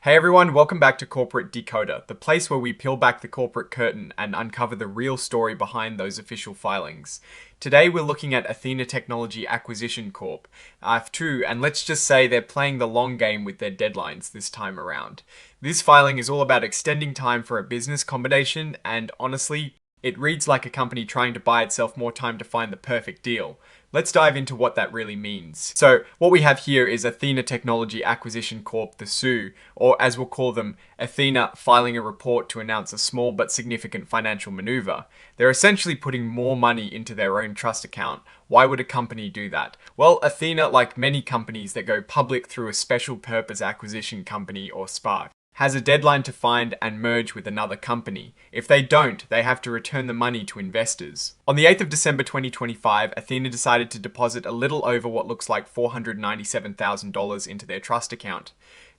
Hey everyone, welcome back to Corporate Decoder, the place where we peel back the corporate curtain and uncover the real story behind those official filings. Today we're looking at Athena Technology Acquisition Corp, AF2, and let's just say they're playing the long game with their deadlines this time around. This filing is all about extending time for a business combination, and honestly, it reads like a company trying to buy itself more time to find the perfect deal. Let's dive into what that really means. So what we have here is Athena Technology Acquisition Corp, the SU, or as we'll call them, Athena filing a report to announce a small but significant financial maneuver. They're essentially putting more money into their own trust account. Why would a company do that? Well, Athena, like many companies that go public through a special purpose acquisition company or SPAC, has a deadline to find and merge with another company. If they don't, they have to return the money to investors. On the 8th of December 2025, Athena decided to deposit a little over what looks like $497,000 into their trust account.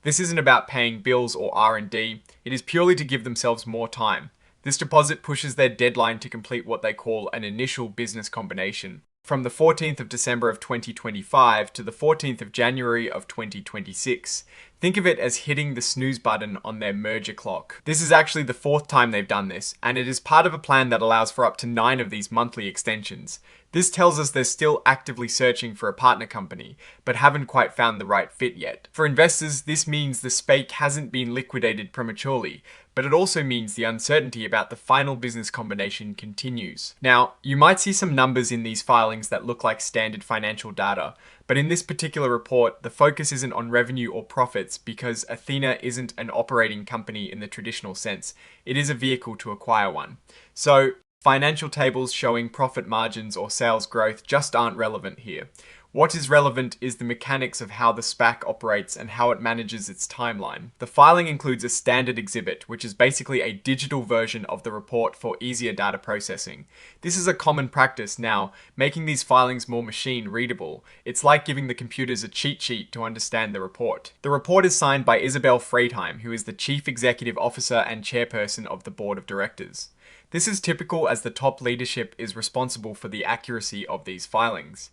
This isn't about paying bills or R&D, it is purely to give themselves more time. This deposit pushes their deadline to complete what they call an initial business combination, from the 14th of December of 2025 to the 14th of January of 2026. Think of it as hitting the snooze button on their merger clock. This is actually the fourth time they've done this, and it is part of a plan that allows for up to 9 of these monthly extensions. This tells us they're still actively searching for a partner company, but haven't quite found the right fit yet. For investors, this means the SPAC hasn't been liquidated prematurely, but it also means the uncertainty about the final business combination continues. Now, you might see some numbers in these filings that look like standard financial data, but in this particular report, the focus isn't on revenue or profits because Athena isn't an operating company in the traditional sense. It is a vehicle to acquire one. So, financial tables showing profit margins or sales growth just aren't relevant here. What is relevant is the mechanics of how the SPAC operates and how it manages its timeline. The filing includes a standard exhibit, which is basically a digital version of the report for easier data processing. This is a common practice now, making these filings more machine readable. It's like giving the computers a cheat sheet to understand the report. The report is signed by Isabel Freitheim, who is the Chief Executive Officer and Chairperson of the Board of Directors. This is typical as the top leadership is responsible for the accuracy of these filings.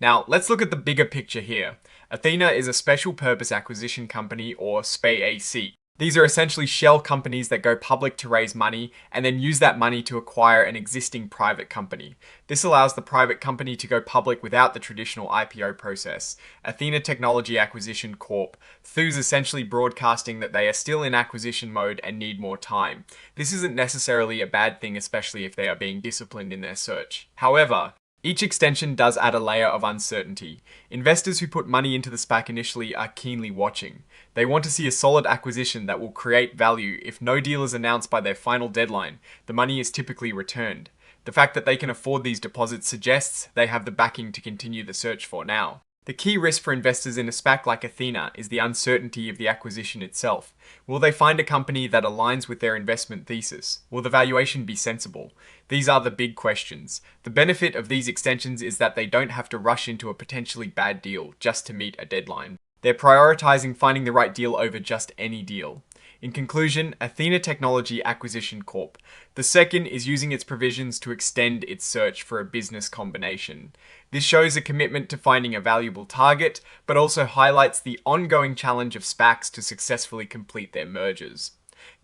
Now, let's look at the bigger picture here. Athena is a special purpose acquisition company, or SPAC. These are essentially shell companies that go public to raise money and then use that money to acquire an existing private company. This allows the private company to go public without the traditional IPO process. Athena Technology Acquisition Corp. THU's essentially broadcasting that they are still in acquisition mode and need more time. This isn't necessarily a bad thing, especially if they are being disciplined in their search. However, each extension does add a layer of uncertainty. Investors who put money into the SPAC initially are keenly watching. They want to see a solid acquisition that will create value. If no deal is announced by their final deadline, the money is typically returned. The fact that they can afford these deposits suggests they have the backing to continue the search for now. The key risk for investors in a SPAC like Athena is the uncertainty of the acquisition itself. Will they find a company that aligns with their investment thesis? Will the valuation be sensible? These are the big questions. The benefit of these extensions is that they don't have to rush into a potentially bad deal just to meet a deadline. They're prioritizing finding the right deal over just any deal. In conclusion, Athena Technology Acquisition Corp. The second is using its provisions to extend its search for a business combination. This shows a commitment to finding a valuable target, but also highlights the ongoing challenge of SPACs to successfully complete their mergers.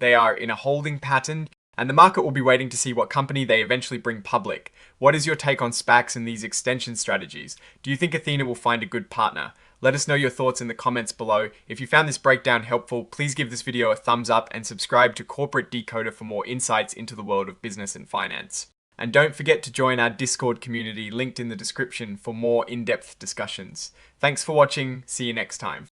They are in a holding pattern, and the market will be waiting to see what company they eventually bring public. What is your take on SPACs and these extension strategies? Do you think Athena will find a good partner? Let us know your thoughts in the comments below. If you found this breakdown helpful, please give this video a thumbs up and subscribe to Corporate Decoder for more insights into the world of business and finance. And don't forget to join our Discord community linked in the description for more in-depth discussions. Thanks for watching. See you next time.